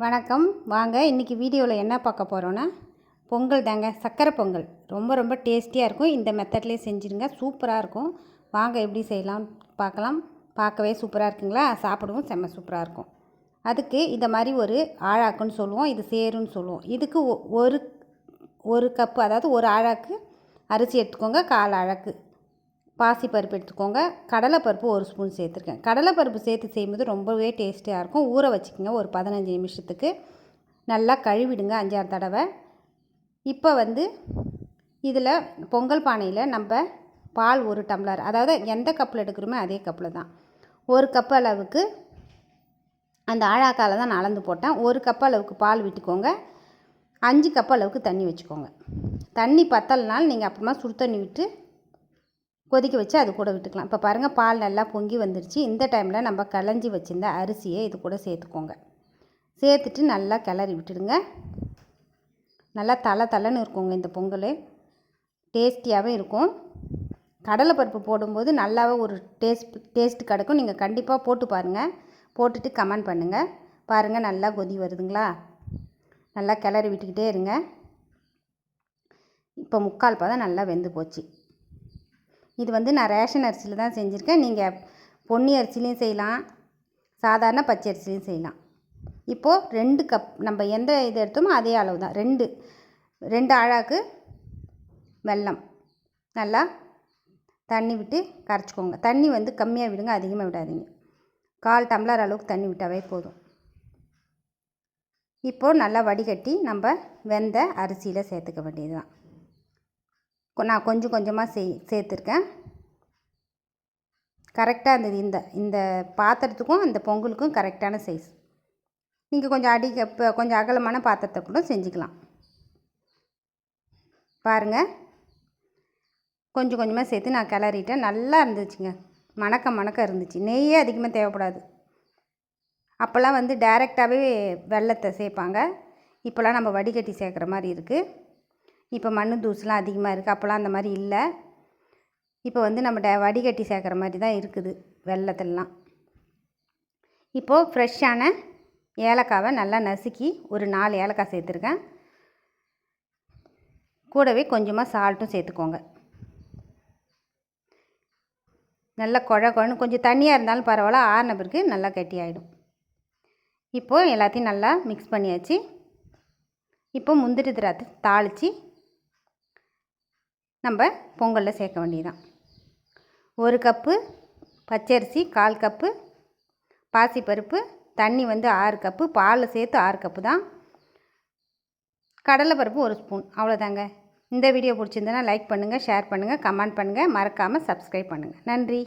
வணக்கம். வாங்க இன்றைக்கி வீடியோவில் என்ன பார்க்க போகிறோன்னா பொங்கல் தாங்க. சர்க்கரை பொங்கல் ரொம்ப ரொம்ப டேஸ்டியாக இருக்கும். இந்த மெத்தட்லேயே செஞ்சுருங்க, சூப்பராக இருக்கும். வாங்க எப்படி செய்யலாம் பார்க்கலாம். பார்க்கவே சூப்பராக இருக்குங்களா, சாப்பிடவும் செம்ம சூப்பராக இருக்கும். அதுக்கு இந்த மாதிரி ஒரு ஆழாக்குன்னு சொல்லுவோம், இது சேருன்னு சொல்லுவோம். இதுக்கு ஒரு கப்பு, அதாவது ஒரு ஆழாக்கு அரிசி எடுத்துக்கோங்க. 1/4 ஆழாக்கு பாசிப்பருப்பு எடுத்துக்கோங்க. கடலைப்பருப்பு 1 ஸ்பூன் சேர்த்துருக்கேன். கடலைப்பருப்பு சேர்த்து செய்யும்போது ரொம்பவே டேஸ்டியாக இருக்கும். ஊற வச்சுக்கோங்க ஒரு 15 நிமிஷத்துக்கு. நல்லா கழுவிடுங்க 5-6 தடவை. இப்போ இதில் பொங்கல் பானையில் நம்ம பால் 1 டம்ளர், அதாவது எந்த கப்பில் எடுக்கிறோமோ அதே கப்பில் தான் 1 கப் அளவுக்கு அந்த ஆழாக்கால தான் நான் அளந்து போட்டேன். 1 கப் அளவுக்கு பால் விட்டுக்கோங்க. 5 கப் அளவுக்கு தண்ணி வச்சுக்கோங்க. தண்ணி பத்தலைனாலும் நீங்கள் அப்புறமா சுடு தண்ணி விட்டு கொதிக்க வச்சு அது கூட விட்டுக்கலாம். இப்போ பாருங்கள், பால் நல்லா பொங்கி வந்துடுச்சு. இந்த டைமில் நம்ம களைஞ்சி வச்சுருந்த அரிசியை இது கூட சேர்த்துக்கோங்க. சேர்த்துட்டு நல்லா கிளறி விட்டுடுங்க. நல்லா தலைன்னு இருக்குங்க இந்த பொங்கல், டேஸ்டியாகவே இருக்கும். கடலைப்பருப்பு போடும்போது நல்லாவே ஒரு டேஸ்ட்டு கிடைக்கும். நீங்கள் கண்டிப்பாக போட்டு பாருங்கள், போட்டுட்டு கமெண்ட் பண்ணுங்கள். பாருங்கள், நல்லா கொதி வருதுங்களா, நல்லா கிளறி விட்டுக்கிட்டே இருங்க. இப்போ 3/4 பதம் நல்லா வெந்து போச்சு. இது நான் ரேஷன் அரிசியில் தான் செஞ்சுருக்கேன். நீங்கள் பொன்னி அரிசிலையும் செய்யலாம், சாதாரண பச்சை அரிசிலையும் செய்யலாம். இப்போது 2 கப் நம்ம எந்த இது எடுத்தோமோ அதே அளவு தான், 2 ஆழாக்கு வெல்லம் நல்லா தண்ணி விட்டு கரைச்சிக்கோங்க. தண்ணி கம்மியாக விடுங்க, அதிகமாக விடாதீங்க. 1/4 டம்ளர் அளவுக்கு தண்ணி விட்டாவே போதும். இப்போது நல்லா வடிகட்டி நம்ம வெந்த அரிசியில் சேர்த்துக்க வேண்டியது தான். நான் கொஞ்சம் கொஞ்சமாக சேர்த்துருக்கேன். கரெக்டாக இருந்தது. இந்த பாத்திரத்துக்கும் அந்த பொங்கலுக்கும் கரெக்டான சைஸ். நீங்கள் கொஞ்சம் கொஞ்சம் அகலமான பாத்திரத்தை கூட செஞ்சுக்கலாம். பாருங்கள், கொஞ்சம் கொஞ்சமாக சேர்த்து நான் கிளறிட்டேன். நல்லா இருந்துச்சுங்க, மணக்க இருந்துச்சு. நெய்யே அதிகமாக தேவைப்படாது. அப்போல்லாம் டைரெக்டாகவே வெல்லத்தை சேர்ப்பாங்க. இப்போலாம் நம்ம வடிகட்டி சேர்க்குற மாதிரி இருக்குது. இப்போ மண் தூசுலாம் அதிகமாக இருக்குது, அப்போலாம் அந்த மாதிரி இல்லை. இப்போ நம்ம வடிகட்டி சேர்க்குற மாதிரி தான் இருக்குது வெல்லத்திலலாம். இப்போது ஃப்ரெஷ்ஷான ஏலக்காவை நல்லா நசுக்கி ஒரு 4 ஏலக்காய் சேர்த்துருக்கேன். கூடவே கொஞ்சமாக சால்ட்டும் சேர்த்துக்கோங்க. நல்லா குழன்னு கொஞ்சம் தண்ணியாக இருந்தாலும் பரவாயில்ல, ஆறின பிறகு நல்லா கெட்டியாகிடும். இப்போது எல்லாத்தையும் நல்லா மிக்ஸ் பண்ணியாச்சு. இப்போ முந்திரி திராட்சை தாளித்து நம்ம பொங்கலில் சேர்க்க வேண்டியதுதான். 1 கப்பு பச்சரிசி, 1/4 கப்பு பாசிப்பருப்பு, தண்ணி 6 கப்பு, பால் சேர்த்து 6 கப்பு தான். கடலைப்பருப்பு 1 ஸ்பூன், அவ்வளோதாங்க. இந்த வீடியோ பிடிச்சிருந்தனா லைக் பண்ணுங்கள், ஷேர் பண்ணுங்கள், கமெண்ட் பண்ணுங்கள், மறக்காமல் சப்ஸ்கிரைப் பண்ணுங்கள். நன்றி.